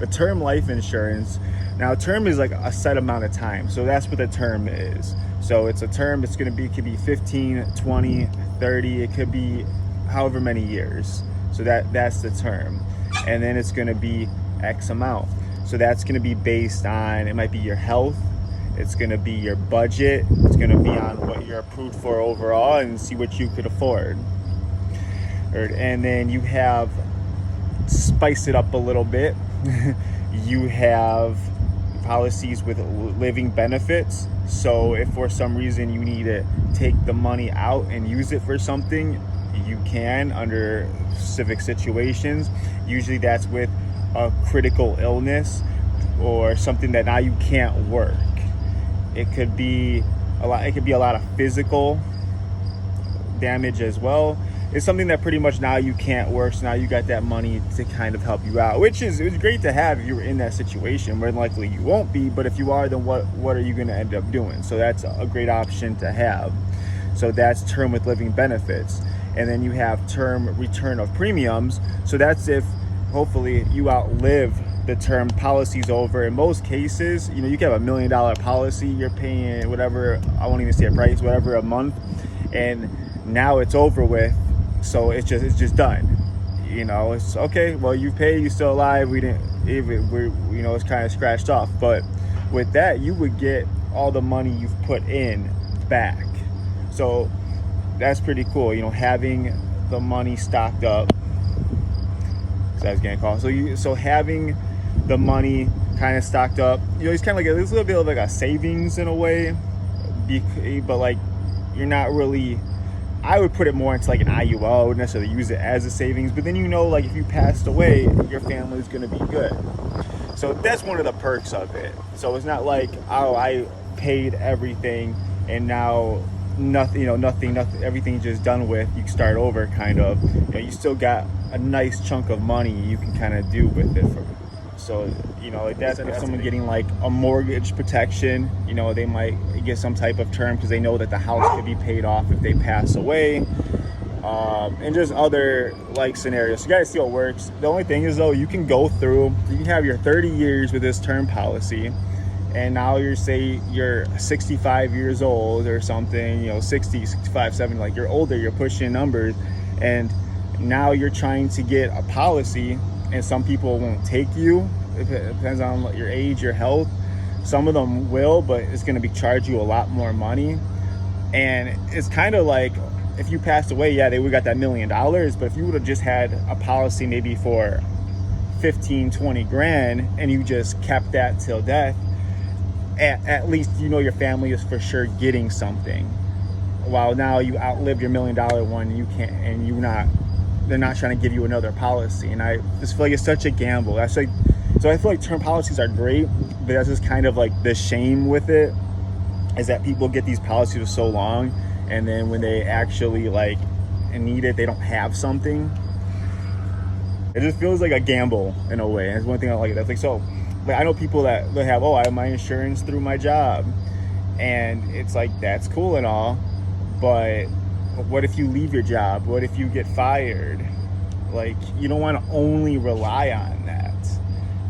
the term life insurance. Now, term is like a set amount of time. So that's what the term is. So it's a term, it could be 15, 20, 30, it could be however many years. So that's the term. And then it's gonna be X amount. So that's gonna be based on, it might be your health, it's gonna be your budget, it's gonna be on what you're approved for overall and see what you could afford. And then you have, spice it up a little bit, you have policies with living benefits. So if for some reason you need to take the money out and use it for something, you can under specific situations. Usually that's with a critical illness or something that now you can't work. It could be a lot of physical damage as well. It's something that pretty much now you can't work, so now you got that money to kind of help you out, which is, it's great to have if you're in that situation. More than likely you won't be, but if you are, then what are you going to end up doing? So that's a great option to have. So that's term with living benefits. And then you have term return of premiums. So that's if hopefully you outlive the term, policy's over. In most cases, you can have $1 million policy, you're paying whatever, I won't even say a price, whatever a month, and now it's over with. So it's just done. It's okay. Well, you pay, you still alive. It's kind of scratched off. But with that, you would get all the money you've put in back. So that's pretty cool. Having the money stocked up. So I was getting called. So having the money kind of stocked up. It's kind of like a little bit of like a savings in a way, but like you're not really. I would put it more into like an IUL. I wouldn't necessarily use it as a savings, but then like if you passed away, your family's gonna be good. So that's one of the perks of it. So it's not like, oh, I paid everything and now nothing, everything's just done with. You can start over, kind of. You still got a nice chunk of money you can kind of do with it. So like that's if someone getting like a mortgage protection, they might get some type of term because they know that the house could be paid off if they pass away, and just other like scenarios. So you gotta see how it works. The only thing is though, you can have your 30 years with this term policy, and now you're 65 years old or something, 60, 65, 70, like you're older, you're pushing numbers, and now you're trying to get a policy. And some people won't take you. It depends on your age, your health. Some of them will, but it's going to charge you a lot more money. And it's kind of like if you passed away, yeah, they would got that $1 million. But if you would have just had a policy maybe for 15, 20 grand, and you just kept that till death, at least your family is for sure getting something. While now you outlived your $1 million one, you can't, and they're not trying to give you another policy. And I just feel like it's such a gamble. So I feel like term policies are great, but that's just kind of like the shame with it, is that people get these policies for so long, and then when they actually like need it, they don't have something. It just feels like a gamble in a way. And it's one thing I like. That's like, so like I know people that they have, I have my insurance through my job, and it's like, that's cool and all, but what if you leave your job? What if you get fired? Like, you don't want to only rely on that.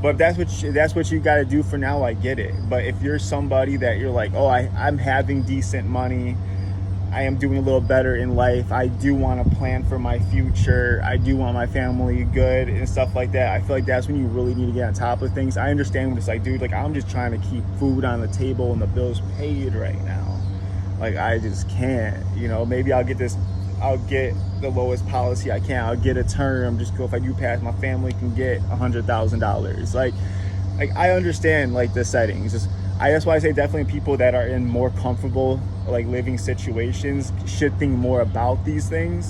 But if that's what you got to do for now, I get it. But if you're somebody that you're like, I'm having decent money, I am doing a little better in life, I do want to plan for my future, I do want my family good and stuff like that, I feel like that's when you really need to get on top of things. I understand when it's like, dude, like I'm just trying to keep food on the table and the bills paid right now. Like I just can't, maybe I'll get the lowest policy I can. I'll get a term, just go, if I do pass, my family can get $100,000. Like I understand like the settings. That's why I say definitely people that are in more comfortable like living situations should think more about these things.